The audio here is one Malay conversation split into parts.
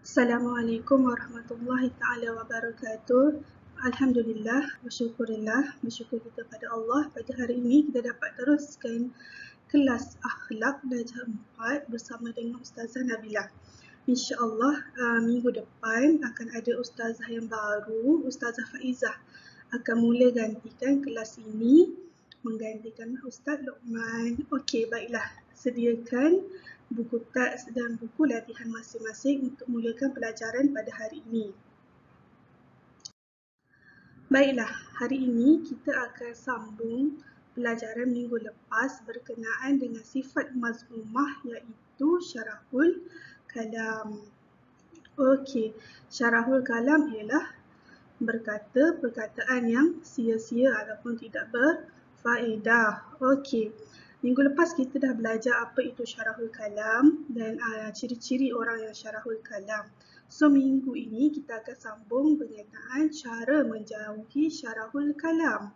Assalamualaikum warahmatullahi taala wabarakatuh. Alhamdulillah, bersyukur kita pada Allah. Pada hari ini kita dapat teruskan kelas akhlak darjah 4 bersama dengan Ustazah Nabila. InsyaAllah minggu depan akan ada Ustazah yang baru, Ustazah Faizah akan mula gantikan kelas ini menggantikan Ustaz Luqman. Okey, baiklah. Sediakan buku teks dan buku latihan masing-masing untuk mulakan pelajaran pada hari ini. Baiklah, hari ini kita akan sambung pelajaran minggu lepas berkenaan dengan sifat mazmumah iaitu syarahul kalam. Okey, syarahul kalam ialah berkata perkataan yang sia-sia ataupun tidak berfaedah. Okey, minggu lepas kita dah belajar apa itu syarahul kalam dan ciri-ciri orang yang syarahul kalam. So minggu ini kita akan sambung berkenaan cara menjauhi syarahul kalam.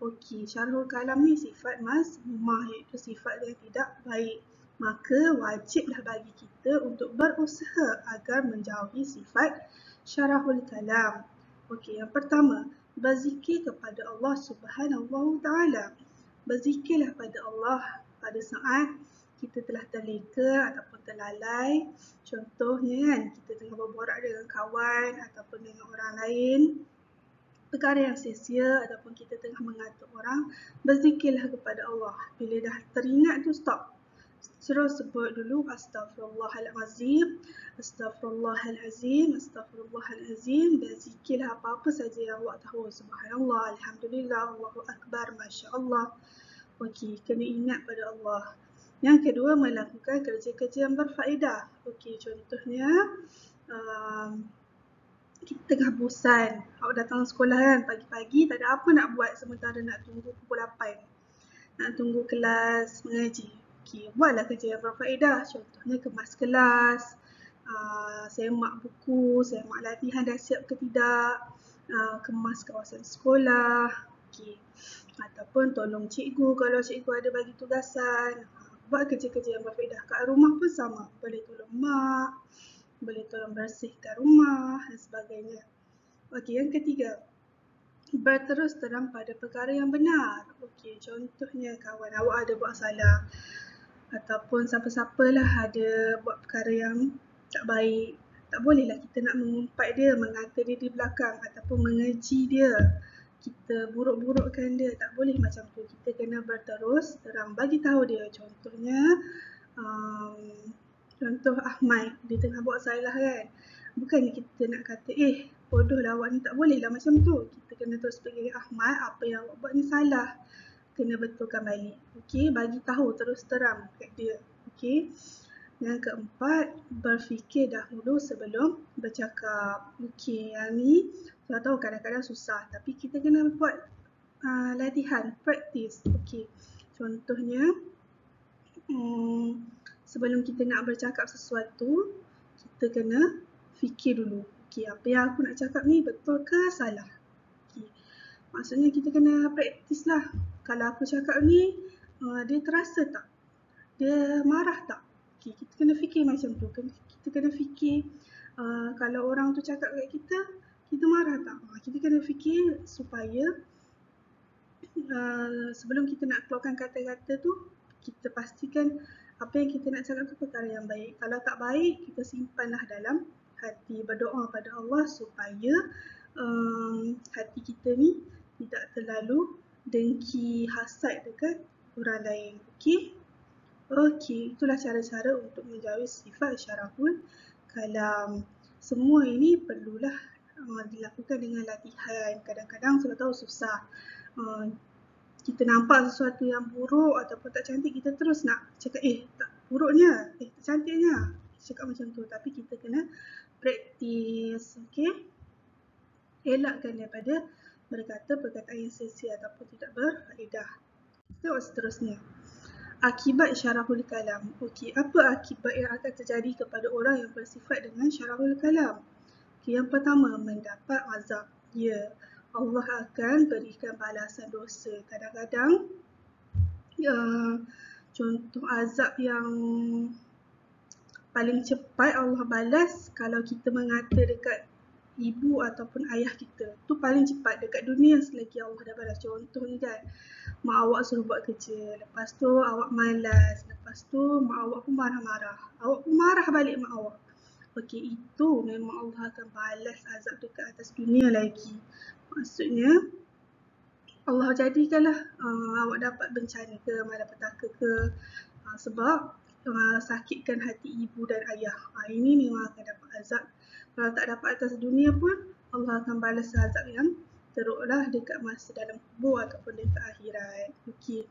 Okey, syarahul kalam ni sifat mazmumah iaitu sifat yang tidak baik. Maka wajiblah bagi kita untuk berusaha agar menjauhi sifat syarahul kalam. Okey, yang pertama, berzikir kepada Allah Subhanahu Wa Taala. Berzikirlah pada Allah pada saat kita telah terleka ataupun terlalai. Contohnya kan, kita tengah berborak dengan kawan ataupun dengan orang lain, perkara yang sia-sia ataupun kita tengah mengatur orang, berzikirlah kepada Allah. Bila dah teringat tu stop. Terus sebut dulu Astaghfirullahalazim, Astaghfirullahalazim, Astaghfirullahalazim dan zikirlah apa-apa saja yang awak tahu. Subhanallah, Alhamdulillah, Allahu Akbar, Masya Allah. Okey, kena ingat pada Allah. Yang kedua, melakukan kerja-kerja yang berfaedah. Okey, contohnya kita tengah bosan. Awak datang sekolah kan, pagi-pagi tak ada apa nak buat sementara nak tunggu pukul 8. Nak tunggu kelas mengaji. Okey, buatlah kerja yang berfaedah. Contohnya kemas kelas, semak buku, semak latihan dah siap ke tidak, kemas kawasan sekolah. Okey. Ataupun tolong cikgu kalau cikgu ada bagi tugasan. Buat kerja-kerja yang berfaedah. Kat rumah pun sama. Boleh tolong mak, boleh tolong bersihkan rumah dan sebagainya. Okey, yang ketiga, berterus terang pada perkara yang benar. Okey, contohnya kawan awak ada buat salah ataupun siapa-siapalah ada buat perkara yang tak baik. Tak bolehlah kita nak mengumpat dia, mengata dia di belakang ataupun mengeji dia. Kita buruk-burukkan dia, tak boleh macam tu. Kita kena berterus terang, bagi tahu dia. Contohnya, contoh Ahmad, dia tengah buat salah kan. Bukannya kita nak kata, bodoh lah awak ni, tak boleh lah macam tu. Kita kena terus pergi Ahmad, apa yang awak buat ni salah. Kena betulkan balik. Okey, bagi tahu terus terang kat dia. Okey. Yang keempat, berfikir dahulu sebelum bercakap. Okey, yang ni saya tahu kadang-kadang susah tapi kita kena buat latihan, practice. Okey. Contohnya, sebelum kita nak bercakap sesuatu, kita kena fikir dulu. Okey, apa yang aku nak cakap ni betul ke salah? Okey. Maksudnya kita kena practice lah. Kalau aku cakap ni, dia terasa tak? Dia marah tak? Okay, kita kena fikir macam tu. Kita kena fikir kalau orang tu cakap kat kita, kita marah tak? Kita kena fikir supaya sebelum kita nak keluarkan kata-kata tu, kita pastikan apa yang kita nak cakap tu perkara yang baik. Kalau tak baik, kita simpanlah dalam hati. Berdoa pada Allah supaya hati kita ni tidak terlalu dengki, hasad dekat orang lain. Okey? Okey, itulah cara-cara untuk menjauhi sifat syarahul kalam. Semua ini perlulah dilakukan dengan latihan. Kadang-kadang saya tahu susah. Kita nampak sesuatu yang buruk ataupun tak cantik, kita terus nak cakap, tak buruknya, tak cantiknya. Cakap macam tu, tapi kita kena praktis. Okey? Elakkan daripada berkata perkataan yang sia-sia ataupun tidak berfaedah. Tengok seterusnya. Akibat syarahul kalam. Okey, apa akibat yang akan terjadi kepada orang yang bersifat dengan syarahul kalam? Okey, yang pertama, mendapat azab. Ya, Allah akan berikan balasan dosa. Kadang-kadang contoh azab yang paling cepat Allah balas kalau kita mengata dekat ibu ataupun ayah kita. Tu paling cepat dekat dunia selagi Allah dah balas. Contoh ni kan, mak awak suruh buat kerja, lepas tu awak malas, lepas tu mak awak pun marah-marah. Awak pun marah balik mak awak. Okey, itu memang Allah akan balas azab dekat atas dunia lagi. Maksudnya, Allah jadikanlah awak dapat bencana ke, malapetaka ke, sebab sakitkan hati ibu dan ayah. Ini memang akan dapat azab. Kalau tak dapat atas dunia pun, Allah akan balas azab yang teruklah dekat masa dalam kubur ataupun dekat akhirat. Okey.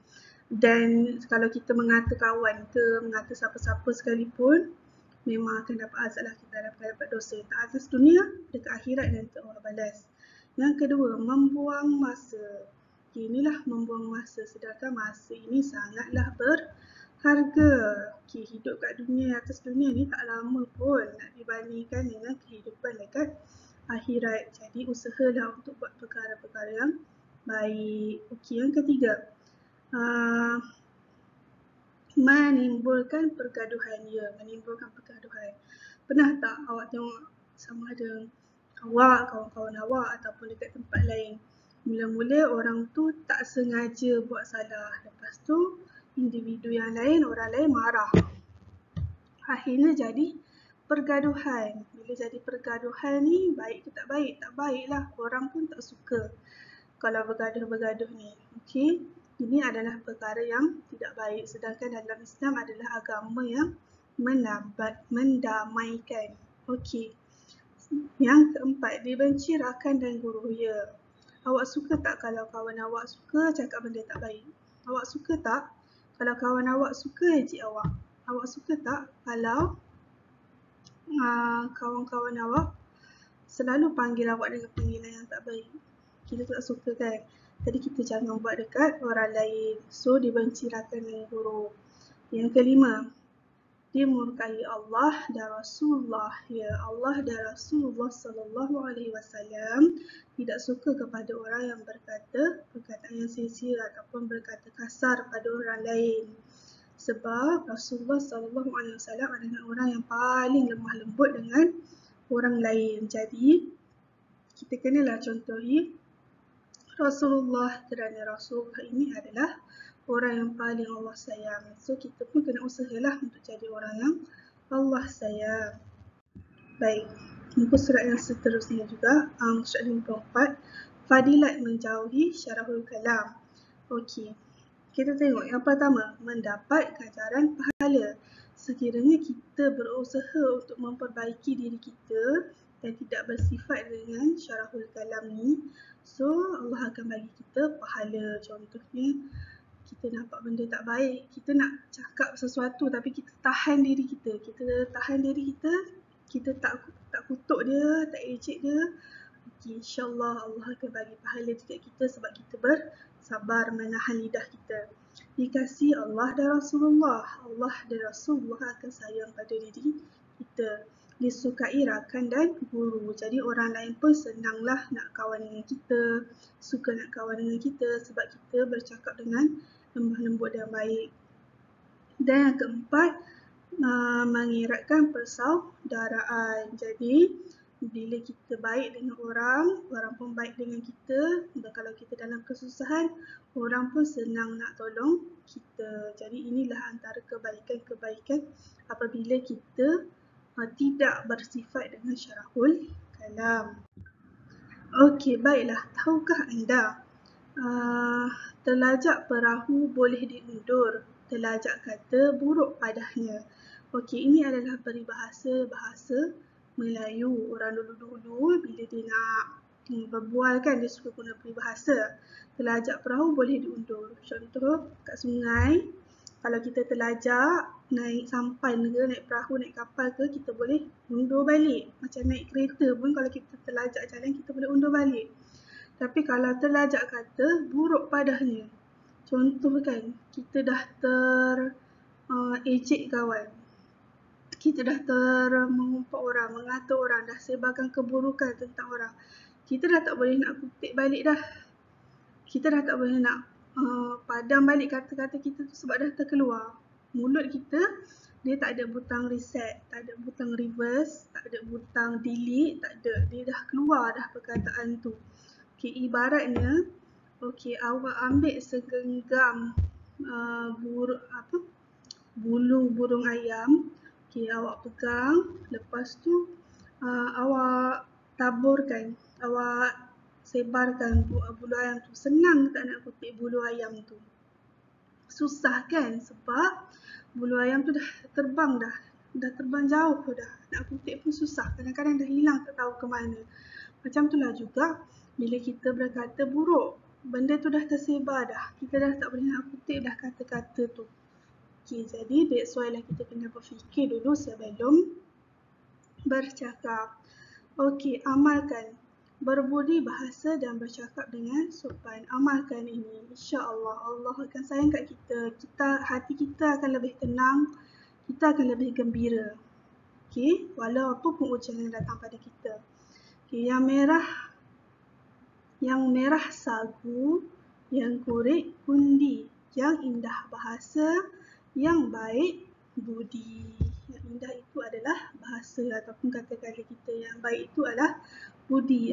Dan kalau kita mengata kawan ke, mengata siapa-siapa sekalipun, memang akan dapat azab lah, kita akan dapat dosa. Tak atas dunia, dekat akhirat nanti Allah balas. Yang kedua, membuang masa. Okay, inilah membuang masa, sedangkan masa ini sangatlah berharga. Okay, hidup kat dunia, atas dunia ni tak lama pun nak dibandingkan dengan kehidupan dekat akhirat. Jadi usahalah untuk buat perkara-perkara yang baik. Okay, yang ketiga, menimbulkan pergaduhan. Ya, menimbulkan pergaduhan. Pernah tak awak tengok sama ada awak, kawan-kawan awak ataupun dekat tempat lain, mula-mula orang tu tak sengaja buat salah, lepas tu individu yang lain, orang lain marah, akhirnya jadi pergaduhan. Bila jadi pergaduhan ni, baik ke tak baik? Tak baik lah, orang pun tak suka kalau bergaduh-bergaduh ni. Okey, ini adalah perkara yang tidak baik, sedangkan dalam Islam adalah agama yang mendamaikan. Okey, yang keempat, dibenci rakan dan guru. Ya, awak suka tak kalau kawan awak suka cakap benda tak baik? Awak suka tak kalau kawan awak suka ejek awak? Awak suka tak kalau kawan-kawan awak selalu panggil awak dengan panggilan yang tak baik? Kita tak suka kan? Jadi kita jangan buat dekat orang lain. So, dibenci rakan dan guru. Yang kelima, dimurkai Allah dan Rasulullah. Ya, Allah dan Rasulullah SAW tidak suka kepada orang yang berkata perkataan yang sia-sia ataupun berkata kasar pada orang lain. Sebab Rasulullah SAW adalah orang yang paling lemah lembut dengan orang lain. Jadi, kita kenalah contohi Rasulullah, kerana Rasulullah ini adalah orang yang paling Allah sayang. So, kita pun kena usahalah untuk jadi orang yang Allah sayang. Baik, muka surat yang seterusnya juga, surat 54, Fadilat menjauhi syarahul kalam. Okey, kita tengok yang pertama, mendapat ganjaran pahala. Sekiranya kita berusaha untuk memperbaiki diri kita dan tidak bersifat dengan syarahul kalam ni, so Allah akan bagi kita pahala. Contohnya, kita nampak benda tak baik, kita nak cakap sesuatu tapi kita tahan diri kita. Kita tak kutuk dia, tak ejek dia. Okay, InsyaAllah Allah akan bagi pahala dekat kita sebab kita bersabar menahan lidah kita. Dikasihi Allah dan Rasulullah. Allah dan Rasulullah akan sayang pada diri kita. Disukai rakan dan guru. Jadi orang lain pun senanglah nak kawan dengan kita, suka nak kawan dengan kita sebab kita bercakap dengan lemah lembut dan baik. Dan yang keempat, mengeratkan persaudaraan. Jadi bila kita baik dengan orang pun baik dengan kita, dan kalau kita dalam kesusahan, orang pun senang nak tolong kita. Jadi inilah antara kebaikan-kebaikan apabila kita tidak bersifat dengan syarahul kalam. Okey, baiklah. Tahukah anda telajak perahu boleh diundur, telajak kata buruk padanya. Okey, ini adalah peribahasa bahasa Melayu. Orang dulu-dulu bila dia nak berbual kan, dia suka guna peribahasa. Telajak perahu boleh diundur. Contoh kat sungai, kalau kita telajak naik sampan ke, naik perahu, naik kapal ke, kita boleh undur balik. Macam naik kereta pun kalau kita telajak jalan, kita boleh undur balik. Tapi kalau telajak kata buruk padanya, contoh kan, kita dah ejek kawan, kita dah mengumpat orang, mengata orang, dah sebarkan keburukan tentang orang, kita dah tak boleh nak kutip balik dah. Kita dah tak boleh nak padam balik kata-kata kita tu sebab dah terkeluar. Mulut kita Dia tak ada butang reset, tak ada butang reverse, tak ada butang delete, tak ada. Dia dah keluar dah perkataan tu. Okey, ibaratnya, okey, awak ambil segenggam bulu burung ayam. Okey, awak pegang, lepas tu awak taburkan, awak sebarkan bulu ayam tu. Senang tak nak kutip bulu ayam tu? Susah kan? Sebab bulu ayam tu dah terbang jauh dah. Nak kutip pun susah. Kadang-kadang dah hilang tak tahu ke mana. Macam itulah juga bila kita berkata buruk. Benda tu dah tersebar dah. Kita dah tak boleh nak kutip dah kata-kata tu. Okay, jadi that's why lah kita kena berfikir dulu sebelum bercakap. Okey, amalkan. Berbudi bahasa dan bercakap dengan sopan. Amalkan ini. InsyaAllah Allah akan sayang kat kita. Hati kita akan lebih tenang. Kita akan lebih gembira. Okey, walau apa pun ujian yang datang pada kita. Okey, yang merah sagu, yang kurit undi, yang indah bahasa, yang baik budi. Yang indah itu adalah bahasa ataupun kata-kata kita. Yang baik itu adalah budi,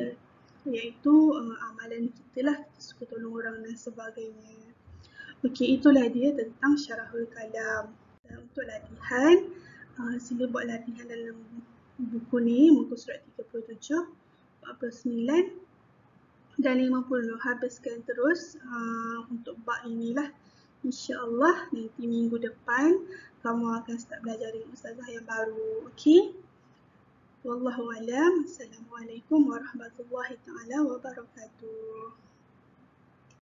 iaitu amalan kita lah, kita suka tolong orang dan sebagainya. Okey, itulah dia tentang syarahul kalam. Dan untuk latihan, sila buat latihan dalam buku ni, muka surat 37, 49 dan 50. Habiskan terus untuk bab inilah. InsyaAllah nanti minggu depan kamu akan start belajar dengan ustazah yang baru. Okey? Wallahu a'lam. Assalamualaikum warahmatullahi taala wabarakatuh.